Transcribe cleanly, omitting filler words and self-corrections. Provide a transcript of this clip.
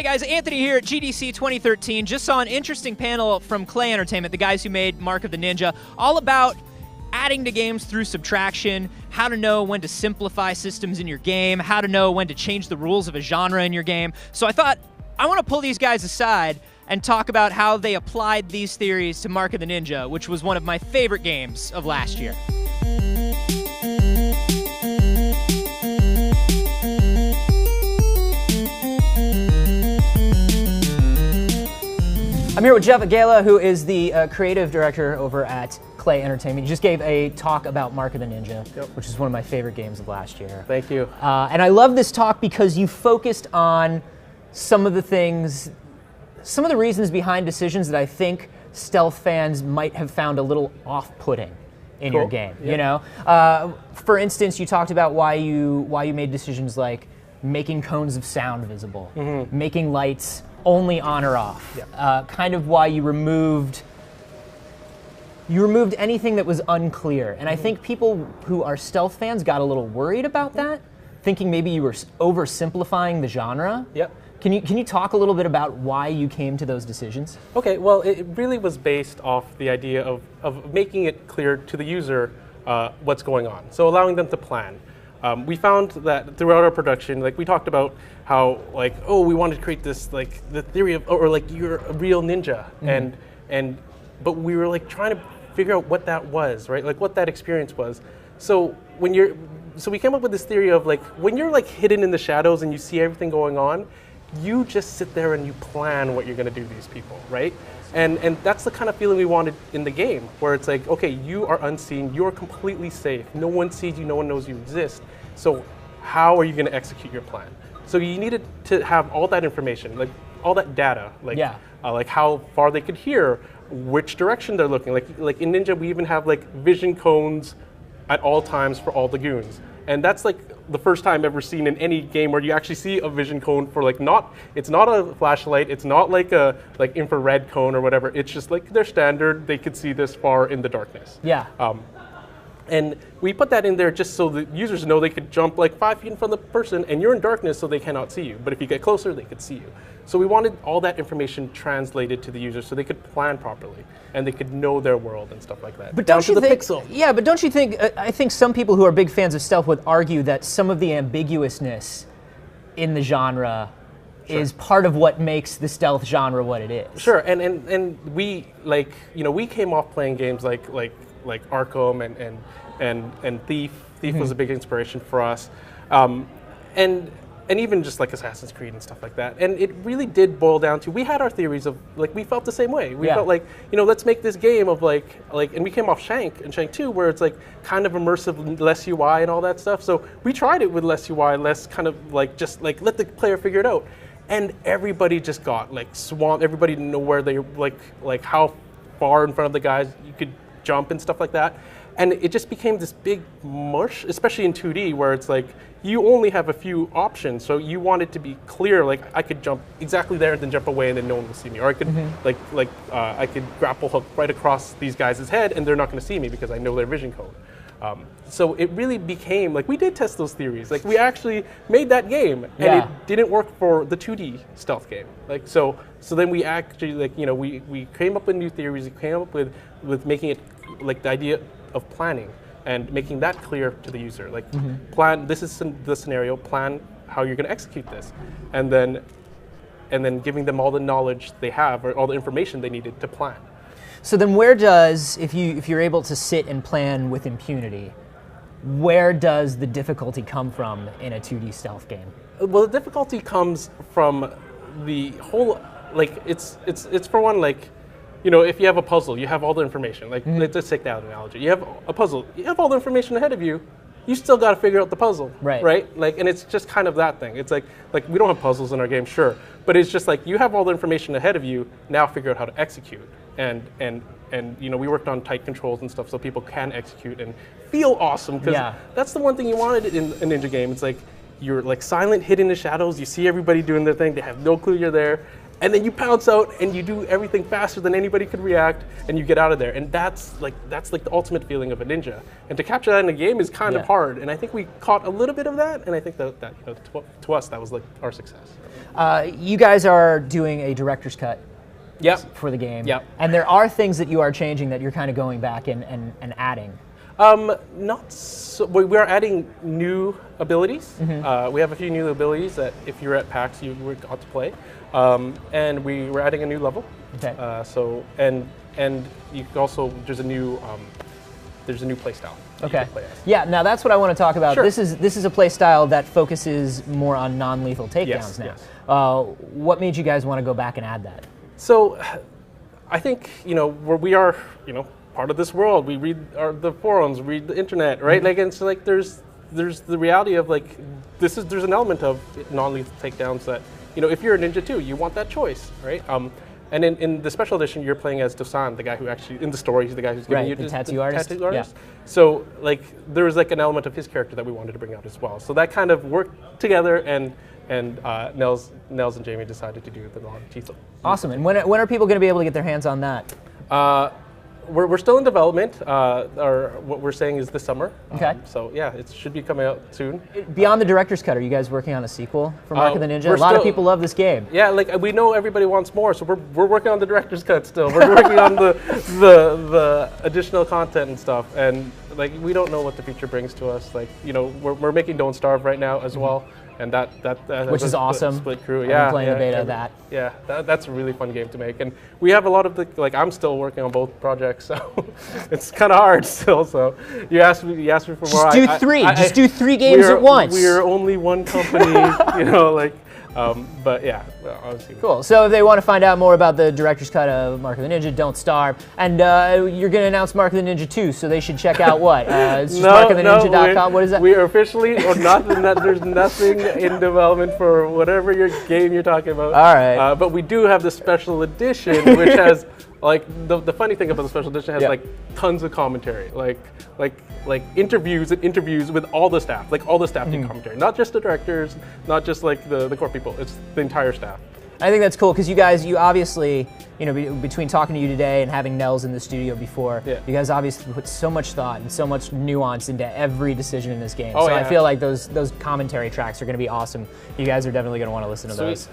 Hey guys, Anthony here at GDC 2013. Just saw an interesting panel from Klei Entertainment, the guys who made Mark of the Ninja, all about adding to games through subtraction, how to know when to simplify systems in your game, how to know when to change the rules of a genre in your game. So I thought, I want to pull these guys aside and talk about how they applied these theories to Mark of the Ninja, which was one of my favorite games of last year. I'm here with Jeff Agala, who is the creative director over at Klei Entertainment. You just gave a talk about Mark of the Ninja, which is one of my favorite games of last year. Thank you. And I love this talk because you focused on some of the things, some of the reasons behind decisions that I think stealth fans might have found a little off-putting in your game. Yep. You know, for instance, you talked about why you made decisions like making cones of sound visible, making lights only on or off, kind of why you removed anything that was unclear. And I think people who are stealth fans got a little worried about that, thinking maybe you were oversimplifying the genre. Yep. Can you talk a little bit about why you came to those decisions? Okay, well, it really was based off the idea of making it clear to the user what's going on, so allowing them to plan. We found that throughout our production, like we talked about how, like, oh, we wanted to create this, like, the theory of, or like you're a real ninja, but we were like trying to figure out what that was, right? Like what that experience was. So so we came up with this theory of like when you're like hidden in the shadows and you see everything going on, you just sit there and you plan what you're going to do to these people, right? And that's the kind of feeling we wanted in the game, where it's like, okay, you are unseen, you're completely safe, no one sees you, no one knows you exist. So how are you going to execute your plan? So you needed to have all that information, like all that data, like how far they could hear, which direction they're looking. Like in Ninja, we even have like vision cones at all times for all the goons. And that's like the first time ever seen in any game where you actually see a vision cone for like it's not a flashlight, it's not like a infrared cone or whatever. It's just like their standard, they could see this far in the darkness. Yeah. And we put that in there just so the users know they could jump like 5 feet in front of the person and you're in darkness so they cannot see you. But if you get closer, they could see you. So we wanted all that information translated to the users so they could plan properly and they could know their world and stuff like that. But down to the pixel. Yeah, but don't you think, I think some people who are big fans of stealth would argue that some of the ambiguousness in the genre is part of what makes the stealth genre what it is. Sure, and we, like, you know, we came off playing games like Arkham and Thief. Thief was a big inspiration for us, and even just like Assassin's Creed and stuff like that. And it really did boil down to, we had our theories of, like, we felt the same way. We felt like, you know, let's make this game of like, and we came off Shank and Shank 2, where it's like kind of immersive, less UI and all that stuff. So we tried it with less UI, less kind of like, just like let the player figure it out. And everybody just got like swamped. Everybody didn't know where they, like how far in front of the guys you could jump and stuff like that. And it just became this big mush, especially in 2D, where it's like you only have a few options. So you want it to be clear, like I could jump exactly there and then jump away and then no one will see me. Or I could I could grapple hook right across these guys' head and they're not going to see me because I know their vision code. So it really became, like, we did test those theories. Like, we actually made that game, and it didn't work for the 2D stealth game. Like, so then we actually, like, you know, we came up with new theories. We came up with making it, like, the idea of planning and making that clear to the user. Like, plan, this is the scenario, plan how you're going to execute this. And then giving them all the knowledge they have, or all the information they needed to plan. So then where does, if you're able to sit and plan with impunity, where does the difficulty come from in a 2D stealth game? Well, the difficulty comes from the whole, like, it's for one, like, you know, if you have a puzzle, you have all the information. Like, let's just take that analogy. You have a puzzle, you have all the information ahead of you, you still got to figure out the puzzle, right? Like, and it's just kind of that thing. It's like we don't have puzzles in our game, sure, but it's just like you have all the information ahead of you, now figure out how to execute. And you know, we worked on tight controls and stuff so people can execute and feel awesome, because that's the one thing you wanted in a ninja game. It's like you're like silent, hidden in the shadows, you see everybody doing their thing, they have no clue you're there, and then you pounce out and you do everything faster than anybody could react, and you get out of there. And that's like the ultimate feeling of a ninja. And to capture that in a game is kind of hard. And I think we caught a little bit of that, and I think that you know, to us that was like our success. You guys are doing a director's cut Yep. for the game. Yep. And there are things that you are changing that you're kind of going back and adding. Not so, we are adding new abilities. We have a few new abilities that if you're at PAX you got to play, and we're adding a new level. Okay. So and you can also there's a new play style. that you Okay. can play as. Yeah. Now that's what I want to talk about. Sure. This is a play style that focuses more on non-lethal takedowns Yes, now. yes. What made you guys want to go back and add that? So, I think we are part of this world. We read the forums, read the internet, right? Like, and so like there's the reality of like there's an element of non-lethal takedowns that if you're a ninja too, you want that choice, right? And in the special edition, you're playing as Dosan, the guy who actually in the story, he's the guy who's giving you the tattoo artist. Tattoo artist. Yeah. So like there was like an element of his character that we wanted to bring out as well. So that kind of worked together, and Nels and Jamie decided to do the non-lethal. Awesome. And when are people going to be able to get their hands on that? We're still in development. What we're saying is this summer. Okay. So yeah, it should be coming out soon. Beyond the director's cut, are you guys working on a sequel for Mark of the Ninja? A lot of people love this game. Yeah, like we know everybody wants more, so we're working on the director's cut still. We're working on the additional content and stuff, and like we don't know what the future brings to us. Like we're making Don't Starve right now as well. And that which is awesome. Split crew, I've been playing the beta of that. Yeah, that's a really fun game to make, and we have a lot of I'm still working on both projects, so it's kind of hard still. So you asked me for more. Just do three games at once. We are only one company, but yeah, obviously. Cool. So if they want to find out more about the director's cut of Mark of the Ninja, Don't Starve, and you're going to announce Mark of the Ninja 2, so they should check out what? It's just markoftheninja.com. What is that? We are officially, or not, there's nothing in development for whatever your game you're talking about. All right. But we do have the special edition, which has the funny thing about the special edition has tons of commentary, like interviews with all the staff, all the staff do commentary, not just the directors, not just the core people, it's the entire staff. I think that's cool because you obviously, between talking to you today and having Nels in the studio before, you guys obviously put so much thought and so much nuance into every decision in this game. I feel like those commentary tracks are going to be awesome. You guys are definitely going to want to listen to those.